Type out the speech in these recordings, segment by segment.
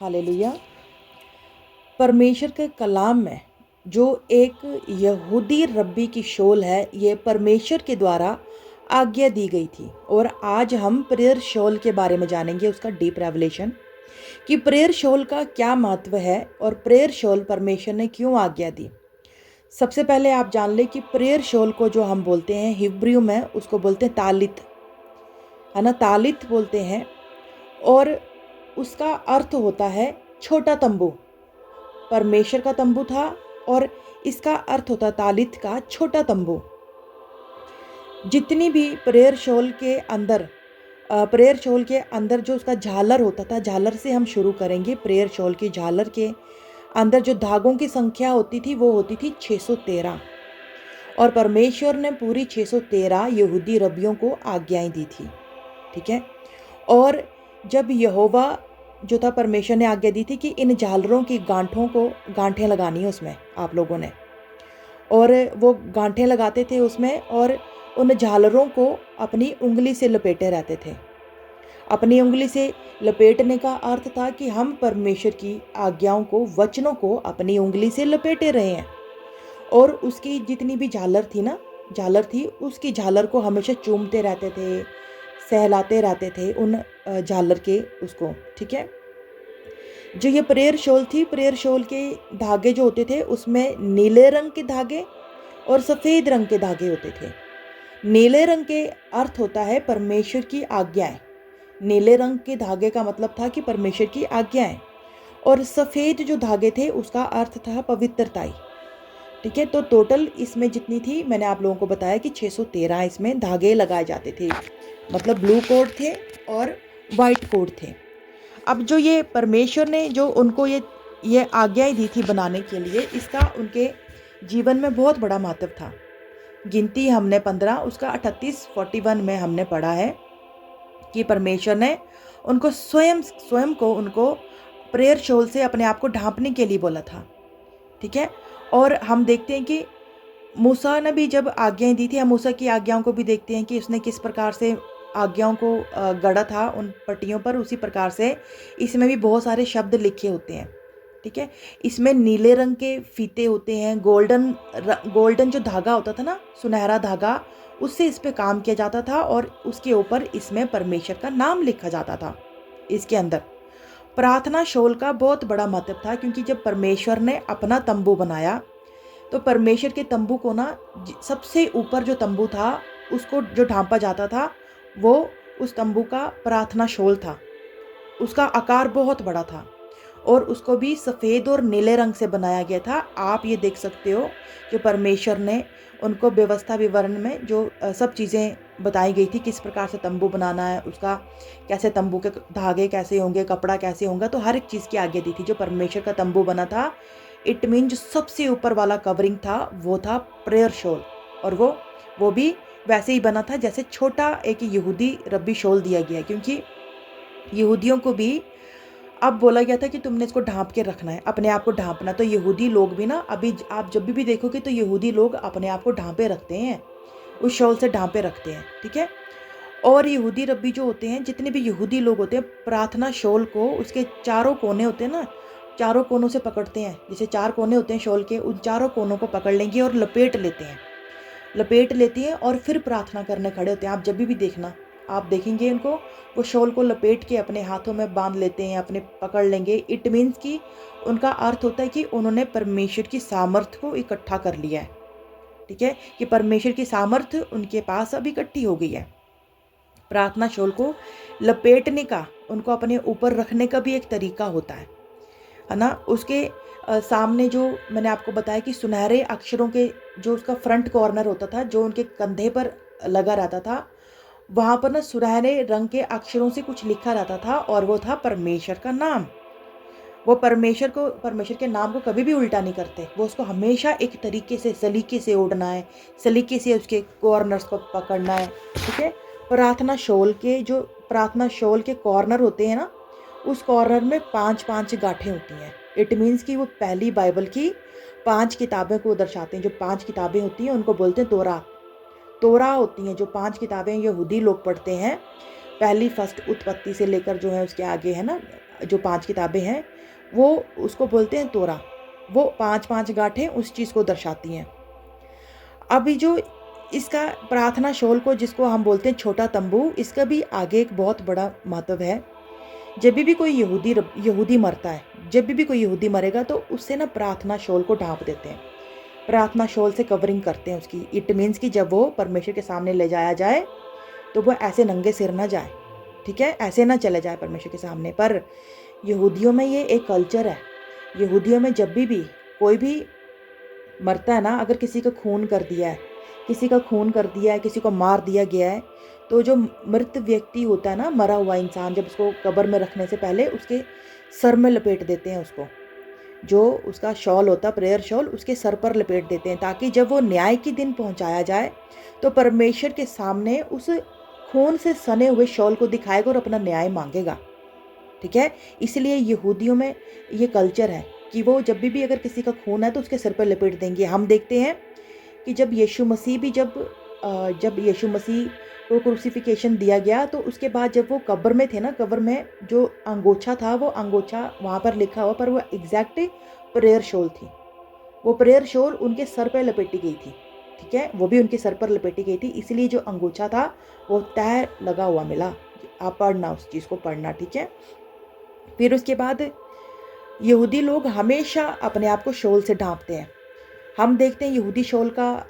Hallelujah. परमेश्वर के कलाम में जो एक यहूदी रब्बी की शोल है, ये परमेश्वर के द्वारा आज्ञा दी गई थी। और आज हम प्रेयर शोल के बारे में जानेंगे, उसका डीप रेवलेशन कि प्रेयर शोल का क्या महत्व है और प्रेयर शोल परमेश्वर ने क्यों आज्ञा दी। सबसे पहले आप जान लें कि प्रेयर शोल को जो हम बोलते हैं हिब्रू में, उसको बोलते हैं तालित, है ना, तालित बोलते हैं। और उसका अर्थ होता है छोटा तंबू। परमेश्वर का तंबू था और इसका अर्थ होता तालित का छोटा तंबू। जितनी भी प्रेयर शॉल के अंदर जो उसका झालर होता था, झालर से हम शुरू करेंगे। प्रेयर शॉल की झालर के अंदर जो धागों की संख्या होती थी वो होती थी 613। और परमेश्वर ने पूरी 613 यहूदी रबियों को आज्ञाएं दी थी। ठीक है। और जब यहोवा जो था, परमेश्वर ने आज्ञा दी थी कि इन झालरों की गांठें लगानी है उसमें आप लोगों ने। और वो गांठें लगाते थे उसमें और उन झालरों को अपनी उंगली से लपेटे रहते थे। अपनी उंगली से लपेटने का अर्थ था कि हम परमेश्वर की आज्ञाओं को, वचनों को अपनी उंगली से लपेटे रहे हैं। और उसकी जितनी भी झालर थी, उसकी झालर को हमेशा चूमते रहते थे, सहलाते रहते थे उन झालर के उसको। ठीक है। जो ये प्रेयर शॉल थी, प्रेयर शॉल के धागे जो होते थे उसमें नीले रंग के धागे और सफ़ेद रंग के धागे होते थे। नीले रंग के अर्थ होता है परमेश्वर की आज्ञाएं। नीले रंग के धागे का मतलब था कि परमेश्वर की आज्ञाएं। और सफ़ेद जो धागे थे उसका अर्थ था पवित्रताई। ठीक है। तो टोटल इसमें जितनी थी, मैंने आप लोगों को बताया कि 613 इसमें धागे लगाए जाते थे। मतलब ब्लू कोड थे और वाइट कोड थे। अब जो ये परमेश्वर ने जो उनको ये आज्ञाएं दी थी बनाने के लिए, इसका उनके जीवन में बहुत बड़ा महत्व था। गिनती हमने 15, उसका 38:41 में हमने पढ़ा है कि परमेश्वर ने उनको स्वयं को उनको प्रेयर शॉल से अपने आप को ढांपने के लिए बोला था। ठीक है। और हम देखते हैं कि मूसा ने भी जब आज्ञाएं दी थी, हम मूसा की आज्ञाओं को भी देखते हैं कि उसने किस प्रकार से आज्ञाओं को गढ़ा था उन पट्टियों पर। उसी प्रकार से इसमें भी बहुत सारे शब्द लिखे होते हैं। ठीक है। इसमें नीले रंग के फीते होते हैं, गोल्डन जो धागा होता था ना, सुनहरा धागा, उससे इस पे काम किया जाता था और उसके ऊपर इसमें परमेश्वर का नाम लिखा जाता था। इसके अंदर प्रार्थना शॉल का बहुत बड़ा महत्व था, क्योंकि जब परमेश्वर ने अपना तंबू बनाया तो परमेश्वर के तंबू को ना, सबसे ऊपर जो तंबू था उसको जो ढांपा जाता था, वो उस तंबू का प्रार्थना शॉल था। उसका आकार बहुत बड़ा था और उसको भी सफ़ेद और नीले रंग से बनाया गया था। आप ये देख सकते हो कि परमेश्वर ने उनको व्यवस्था विवरण में जो सब चीज़ें बताई गई थी, किस प्रकार से तंबू बनाना है, उसका कैसे, तंबू के धागे कैसे होंगे, कपड़ा कैसे होगा, तो हर एक चीज़ की आज्ञा दी थी। जो परमेश्वर का तंबू बना था, इट मीन जो सबसे ऊपर वाला कवरिंग था वो था प्रेयर शॉल। और वो भी वैसे ही बना था जैसे छोटा एक यहूदी रब्बी शॉल दिया गया, क्योंकि यहूदियों को भी अब बोला गया था कि तुमने इसको ढांप के रखना है, अपने आप को ढांपना। तो यहूदी लोग भी ना, अभी आप जब भी देखोगे तो यहूदी लोग अपने आप को ढांपे रखते हैं, उस शॉल से ढांपे रखते हैं। ठीक है। और यहूदी रब्बी जो होते हैं, जितने भी यहूदी लोग होते हैं, प्रार्थना शॉल को उसके चारों कोने होते हैं ना, चारों कोनों से पकड़ते हैं। जैसे 4 कोने होते हैं शॉल के, उन चारों कोनों को पकड़ लेंगे और लपेट लेते हैं और फिर प्रार्थना करने खड़े होते हैं। आप जब भी देखना, आप देखेंगे उनको, वो शॉल को लपेट के अपने हाथों में बांध लेते हैं, अपने पकड़ लेंगे। इट मीन्स कि उनका अर्थ होता है कि उन्होंने परमेश्वर की सामर्थ्य को इकट्ठा कर लिया है। ठीक है। कि परमेश्वर की सामर्थ्य उनके पास अब इकट्ठी हो गई है। प्रार्थना शॉल को लपेटने का, उनको अपने ऊपर रखने का भी एक तरीका होता है ना। उसके सामने जो मैंने आपको बताया कि सुनहरे अक्षरों के जो उसका फ्रंट कॉर्नर होता था, जो उनके कंधे पर लगा रहता था, वहाँ पर ना सुनहरे रंग के अक्षरों से कुछ लिखा रहता था और वो था परमेश्वर का नाम। वो परमेश्वर के नाम को कभी भी उल्टा नहीं करते। वो उसको हमेशा एक तरीके से, सलीके से ओढ़ना है, सलीके से उसके कॉर्नर्स को पकड़ना है। ठीक है। प्रार्थना शॉल के कॉर्नर होते हैं ना, उस कॉर्नर में 5-5 गांठें होती हैं। इट मीन्स कि वो पहली बाइबल की 5 किताबें को दर्शाते हैं। जो 5 किताबें होती हैं उनको बोलते हैं तोरा होती हैं। जो 5 किताबें यहूदी लोग पढ़ते हैं, फर्स्ट उत्पत्ति से लेकर जो है उसके आगे है ना, जो 5 किताबें हैं वो उसको बोलते हैं तोरा। वो 5-5 गांठें उस चीज़ को दर्शाती हैं। अभी जो इसका प्रार्थना शॉल को जिसको हम बोलते हैं छोटा तंबू, इसका भी आगे एक बहुत बड़ा महत्व है। जब भी कोई यहूदी मरता है, जब भी कोई यहूदी मरेगा तो उससे ना प्रार्थना शॉल को ढाँप देते हैं। प्रार्थना शॉल से कवरिंग करते हैं उसकी। इट मीन्स कि जब वो परमेश्वर के सामने ले जाया जाए तो वो ऐसे नंगे सिर ना जाए, ठीक है? ऐसे ना चले जाए परमेश्वर के सामने। पर यहूदियों में ये एक कल्चर है। यहूदियों में जब भी कोई भी मरता है ना, अगर किसी का खून कर दिया है, किसी का खून कर दिया है, किसी को मार दिया गया है, तो जो मृत व्यक्ति होता है ना, मरा हुआ इंसान, जब उसको कब्र में रखने से पहले उसके सर में लपेट देते हैं उसको। जो उसका शॉल होता है, प्रेयर शॉल, उसके सर पर लपेट देते हैं, ताकि जब वो न्याय के दिन पहुंचाया जाए तो परमेश्वर के सामने उस खून से सने हुए शॉल को दिखाएगा और अपना न्याय मांगेगा, ठीक है? इसलिए यहूदियों में ये कल्चर है कि वो जब भी अगर किसी का खून है तो उसके सिर पर लपेट देंगे। हम देखते हैं कि जब यीशु मसीह भी जब यीशु मसीह को क्रूसिफिकेशन दिया गया तो उसके बाद जब वो कब्र में थे ना, कब्र में जो अंगोछा था, वो अंगोछा वहाँ पर लिखा हुआ, पर वो एग्जैक्ट प्रेयर शॉल थी। वो प्रेयर शॉल उनके सर पर लपेटी गई थी, ठीक है? वो भी उनके सर पर लपेटी गई थी, इसलिए जो अंगोछा था वो तय लगा हुआ मिला। आप पढ़ना, उस चीज़ को पढ़ना, ठीक है? फिर उसके बाद यहूदी लोग हमेशा अपने आप को शॉल से ढांपते हैं। हम देखते हैं यहूदी शॉल का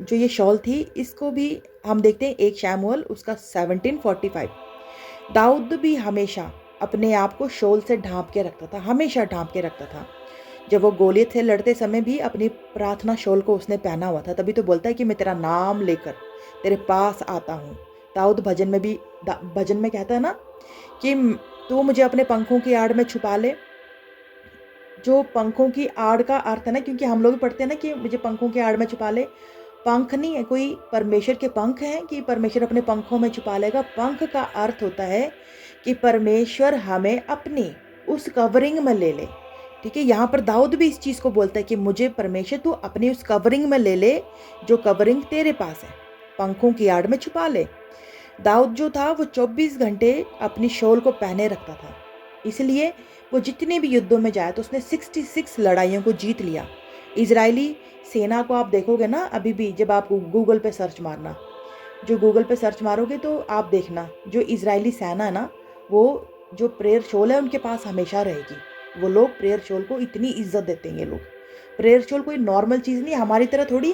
जो ये शॉल थी, इसको भी हम देखते हैं 1 शमूएल उसका 17:45। दाऊद भी हमेशा अपने आप को शॉल से ढांप के रखता था, हमेशा ढांप के रखता था। जब वो गोलियत से लड़ते समय भी अपनी प्रार्थना शॉल को उसने पहना हुआ था, तभी तो बोलता है कि मैं तेरा नाम लेकर तेरे पास आता हूँ। दाऊद भजन में कहता है ना कि तू मुझे अपने पंखों की आड़ में छुपा ले। जो पंखों की आड़ का अर्थ है ना, क्योंकि हम लोग भी पढ़ते हैं ना कि मुझे पंखों की आड़ में छुपा ले। पंख नहीं है कोई परमेश्वर के पंख हैं कि परमेश्वर अपने पंखों में छुपा लेगा। पंख का अर्थ होता है कि परमेश्वर हमें अपनी उस कवरिंग में ले ले, ठीक है? यहाँ पर दाऊद भी इस चीज़ को बोलता है कि मुझे परमेश्वर तू अपनी उस कवरिंग में ले ले, जो कवरिंग तेरे पास है, पंखों की आड़ में छुपा ले। दाऊद जो था वो 24 घंटे अपनी शॉल को पहने रखता था, इसलिए वो जितने भी युद्धों में जाए तो उसने 66 लड़ाइयों को जीत लिया। इजरायली सेना को आप देखोगे ना, अभी भी जब आप गूगल पे सर्च मारना, जो गूगल पे सर्च मारोगे तो आप देखना, जो इजरायली सेना है ना, वो जो प्रेयर शॉल है उनके पास हमेशा रहेगी। वो लोग प्रेयर शॉल को इतनी इज्जत देते हैं। ये लोग प्रेयर शॉल कोई नॉर्मल चीज़ नहीं है, हमारी तरह थोड़ी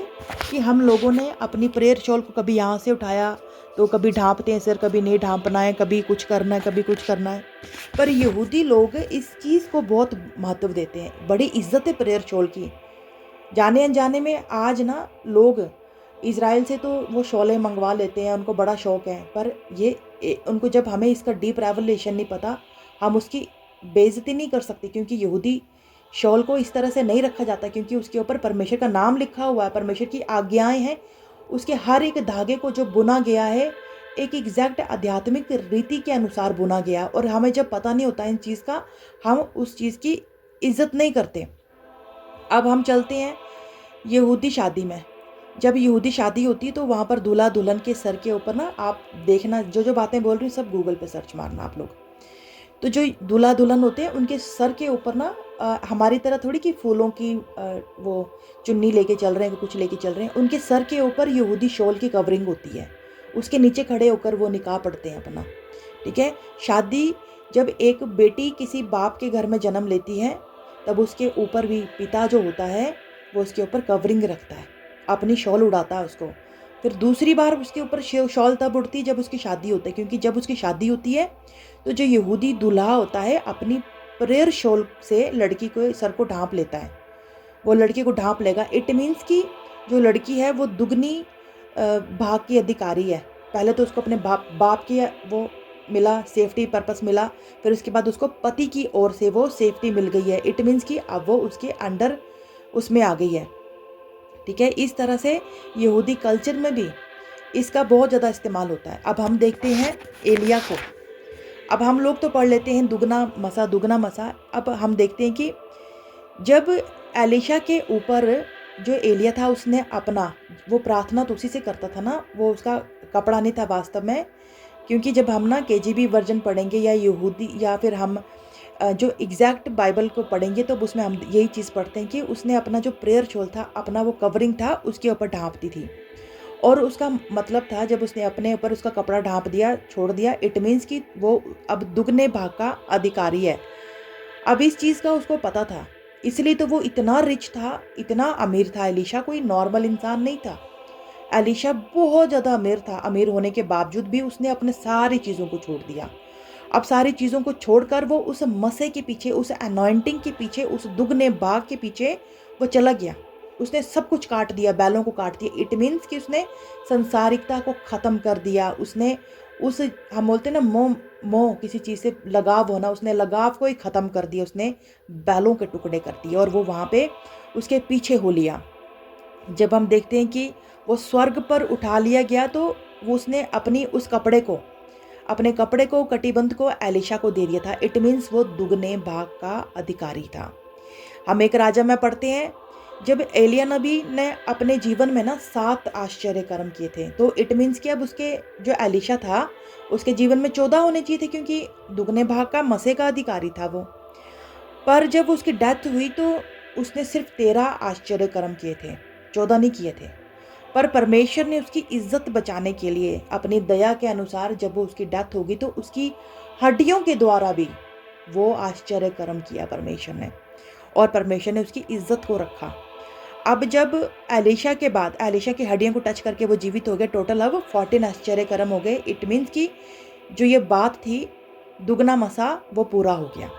कि हम लोगों ने अपनी प्रेयर शॉल को कभी यहाँ से उठाया तो कभी ढांपते हैं सिर, कभी नहीं ढांपना है, कभी कुछ करना है, कभी कुछ करना है। पर यहूदी लोग इस चीज़ को बहुत महत्व देते हैं, बड़ी इज्जत है प्रेयर शॉल की। जाने अनजाने में आज ना लोग इज़राइल से तो वो शॉलें मंगवा लेते हैं, उनको बड़ा शौक़ है, पर उनको जब हमें इसका डीप रेवलेशन नहीं पता, हम उसकी बेइज्जती नहीं कर सकते, क्योंकि यहूदी शॉल को इस तरह से नहीं रखा जाता, क्योंकि उसके ऊपर परमेश्वर का नाम लिखा हुआ है, परमेश्वर की आज्ञाएं हैं। उसके हर एक धागे को जो बुना गया है एक एग्जैक्ट आध्यात्मिक रीति के अनुसार बुना गया, और हमें जब पता नहीं होता इन चीज़ का, हम उस चीज़ की इज्जत नहीं करते। अब हम चलते हैं यहूदी शादी में। जब यहूदी शादी होती है तो वहाँ पर दूल्हा दुल्हन के सर के ऊपर ना, आप देखना जो जो बातें बोल रही हूँ सब गूगल पे सर्च मारना आप लोग। तो जो दूल्हा दुल्हन होते हैं उनके सर के ऊपर ना हमारी तरह थोड़ी कि फूलों की वो चुन्नी लेके चल रहे हैं, कुछ लेके चल रहे हैं, उनके सर के ऊपर यहूदी शॉल की कवरिंग होती है। उसके नीचे खड़े होकर वो निकाह पढ़ते हैं अपना, ठीक है? शादी जब एक बेटी किसी बाप के घर में जन्म लेती है तब उसके ऊपर भी पिता जो होता है वो उसके ऊपर कवरिंग रखता है, अपनी शॉल उड़ाता है उसको। फिर दूसरी बार उसके ऊपर शॉल तब उड़ती है जब उसकी शादी होती है, क्योंकि जब उसकी शादी होती है तो जो यहूदी दूल्हा होता है अपनी प्रेयर शॉल से लड़की को सर को ढांप लेता है, वो लड़की को ढांप लेगा। इट मीन्स कि जो लड़की है वो दुगनी भाग की अधिकारी है। पहले तो उसको अपने बाप की वो मिला, सेफ्टी पर्पस मिला, फिर उसके बाद उसको पति की ओर से वो सेफ्टी मिल गई है। इट मीन्स कि अब वो उसके अंडर उसमें आ गई है, ठीक है? इस तरह से यहूदी कल्चर में भी इसका बहुत ज़्यादा इस्तेमाल होता है। अब हम देखते हैं एलिया को। अब हम लोग तो पढ़ लेते हैं दुगना मसा। अब हम देखते हैं कि जब एलीशा के ऊपर जो एलिया था उसने अपना वो प्रार्थना तो उसी से करता था ना, वो उसका कपड़ा नहीं था वास्तव में, क्योंकि जब हम ना KJV वर्जन पढ़ेंगे या यहूदी या फिर हम जो एग्जैक्ट बाइबल को पढ़ेंगे तो उसमें हम यही चीज़ पढ़ते हैं कि उसने अपना जो प्रेयर शॉल था, अपना वो कवरिंग था, उसके ऊपर ढाँप दी थी। और उसका मतलब था, जब उसने अपने ऊपर उसका कपड़ा ढाँप दिया, छोड़ दिया, इट मीन्स कि वो अब दुगने भाग का अधिकारी है। अब इस चीज़ का उसको पता था, इसलिए तो वो इतना रिच था, इतना अमीर था। एलीशा कोई नॉर्मल इंसान नहीं था। एलीशा बहुत ज़्यादा अमीर था। अमीर होने के बावजूद भी उसने अपने सारी चीज़ों को छोड़ दिया। अब सारी चीज़ों को छोड़कर वो उस मसे के पीछे, उस अनॉइंटिंग के पीछे, उस दुगने बाग के पीछे वो चला गया। उसने सब कुछ काट दिया, बैलों को काट दिया। इट मीन्स कि उसने संसारिकता को ख़त्म कर दिया। उसने उस, हम बोलते हैं ना, मोह मोह किसी चीज़ से लगाव होना, उसने लगाव को ही ख़त्म कर दिया। उसने बैलों के टुकड़े कर दिए और वो वहाँ पे उसके पीछे हो लिया। जब हम देखते हैं कि वो स्वर्ग पर उठा लिया गया, तो वो उसने अपनी उस कपड़े को, अपने कपड़े को, कटिबंध को एलीशा को दे दिया था। इट मीन्स वो दुगने भाग का अधिकारी था। हम एक राजा में पढ़ते हैं, जब एलिया नबी ने अपने जीवन में ना 7 आश्चर्य कर्म किए थे, तो इट मीन्स कि अब उसके जो एलीशा था, उसके जीवन में 14 होने चाहिए थे, क्योंकि दुगने भाग का मसे का अधिकारी था वो। पर जब उसकी डेथ हुई तो उसने सिर्फ 13 आश्चर्य कर्म किए थे, 14 नहीं किए थे। पर परमेश्वर ने उसकी इज्जत बचाने के लिए अपनी दया के अनुसार, जब वो उसकी डेथ होगी तो उसकी हड्डियों के द्वारा भी वो आश्चर्य कर्म किया परमेश्वर ने, और परमेश्वर ने उसकी इज्जत को रखा। अब जब एलीशा के बाद, एलीशा की हड्डियों को टच करके वो जीवित हो गए, टोटल अब 14 आश्चर्य कर्म हो गए। इट मीन्स कि जो ये बात थी, दुगना मसा, वो पूरा हो गया।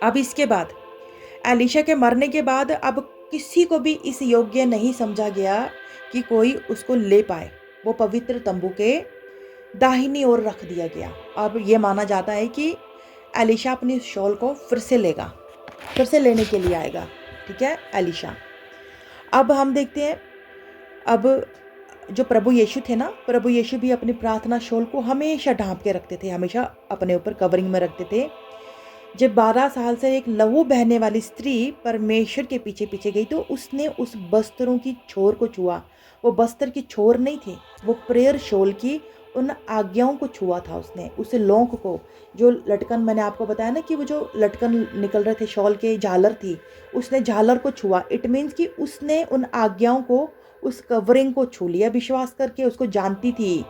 अब इसके बाद, एलीशा के मरने के बाद, अब किसी को भी इस योग्य नहीं समझा गया कि कोई उसको ले पाए। वो पवित्र तंबू के दाहिनी ओर रख दिया गया। अब ये माना जाता है कि एलीशा अपनी शॉल को फिर से लेगा, फिर से लेने के लिए आएगा। ठीक है, एलीशा। अब हम देखते हैं, अब जो प्रभु यीशु थे ना, प्रभु यीशु भी अपनी प्रार्थना शॉल को हमेशा ढांप के रखते थे, हमेशा अपने ऊपर कवरिंग में रखते थे। जब 12 साल से एक लहू बहने वाली स्त्री परमेश्वर के पीछे पीछे गई, तो उसने उस बस्त्रों की छोर को छुआ। वो बस्त्र की छोर नहीं थे, वो प्रेयर शॉल की उन आज्ञाओं को छुआ था उसने, उस लौंग को, जो लटकन, मैंने आपको बताया ना कि वो जो लटकन निकल रहे थे शॉल के, झालर थी, उसने झालर को छुआ। इट मीन्स कि उसने उन आज्ञाओं को, उस कवरिंग को छू लिया विश्वास करके। उसको जानती थी,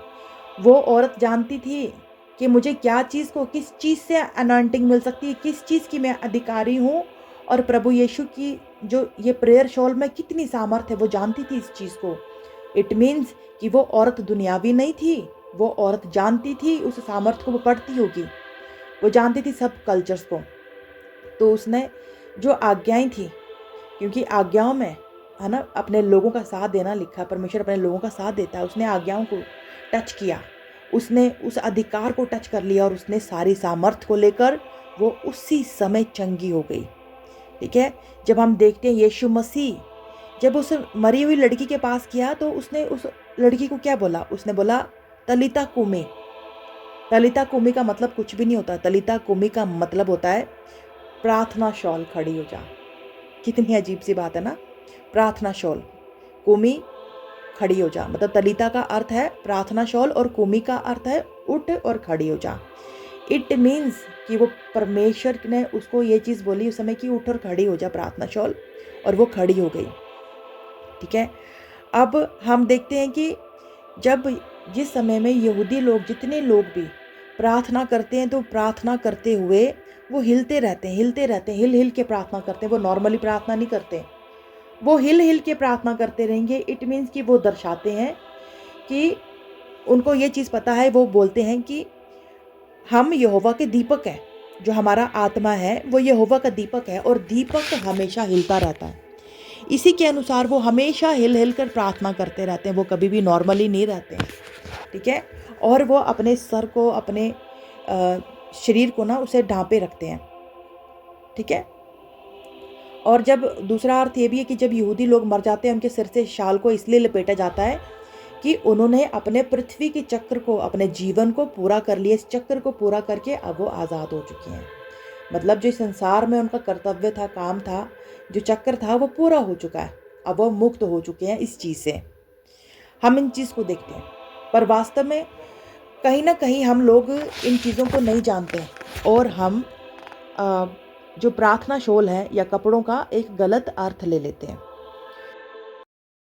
वो औरत जानती थी कि मुझे क्या चीज़ को, किस चीज़ से अनॉइंटिंग मिल सकती है, किस चीज़ की मैं अधिकारी हूँ, और प्रभु यीशु की जो ये प्रेयर शॉल में कितनी सामर्थ्य है, वो जानती थी इस चीज़ को। इट मीन्स कि वो औरत दुनियावी नहीं थी, वो औरत जानती थी उस सामर्थ्य को, वो पढ़ती होगी, वो जानती थी सब कल्चर्स को। तो उसने जो आज्ञाएं थी, क्योंकि आज्ञाओं में है ना अपने लोगों का साथ देना लिखा है, परमेश्वर अपने लोगों का साथ देता है। उसने आज्ञाओं को टच किया, उसने उस अधिकार को टच कर लिया, और उसने सारी सामर्थ्य को लेकर वो उसी समय चंगी हो गई। ठीक है, जब हम देखते हैं यीशु मसीह जब उस मरी हुई लड़की के पास किया, तो उसने उस लड़की को क्या बोला? उसने बोला, तलिता कुमी। तलिता कुमी का मतलब कुछ भी नहीं होता। तलिता कुमी का मतलब होता है, प्रार्थना शॉल, खड़ी हो जा। कितनी अजीब सी बात है ना, प्रार्थना शॉल, कुमी, खड़ी हो जा। मतलब तलिता का अर्थ है प्रार्थना शॉल, और कुमी का अर्थ है उठ और खड़ी हो जा। इट मीन्स कि वो परमेश्वर ने उसको ये चीज़ बोली उस समय कि उठ और खड़ी हो जा प्रार्थना शॉल, और वो खड़ी हो गई। ठीक है, अब हम देखते हैं कि जब जिस समय में यहूदी लोग, जितने लोग भी प्रार्थना करते हैं, तो प्रार्थना करते हुए वो हिलते रहते हैं, हिलते रहते हैं, हिल हिल के प्रार्थना करते हैं। वो नॉर्मली प्रार्थना नहीं करते, वो हिल हिल के प्रार्थना करते रहेंगे। इट मीन्स कि वो दर्शाते हैं कि उनको ये चीज़ पता है, वो बोलते हैं कि हम यहोवा के दीपक हैं, जो हमारा आत्मा है वो यहोवा का दीपक है, और दीपक हमेशा हिलता रहता है। इसी के अनुसार वो हमेशा हिल हिल कर प्रार्थना करते रहते हैं, वो कभी भी नॉर्मली नहीं रहते हैं। ठीक है, और वो अपने सर को, अपने शरीर को ना उसे ढांपे रखते हैं। ठीक है, और जब दूसरा अर्थ ये भी है कि जब यहूदी लोग मर जाते हैं, उनके सिर से शाल को इसलिए लपेटा जाता है कि उन्होंने अपने पृथ्वी के चक्र को, अपने जीवन को पूरा कर लिया। इस चक्र को पूरा करके अब वो आज़ाद हो चुके हैं। मतलब जो संसार में उनका कर्तव्य था, काम था, जो चक्र था, वो पूरा हो चुका है। अब वो मुक्त हो चुके हैं इस चीज़ से। हम इन चीज़ को देखते हैं, पर वास्तव में कहीं ना कहीं हम लोग इन चीज़ों को नहीं जानते हैं, और हम जो प्रार्थना शॉल है या कपड़ों का एक गलत अर्थ ले लेते हैं।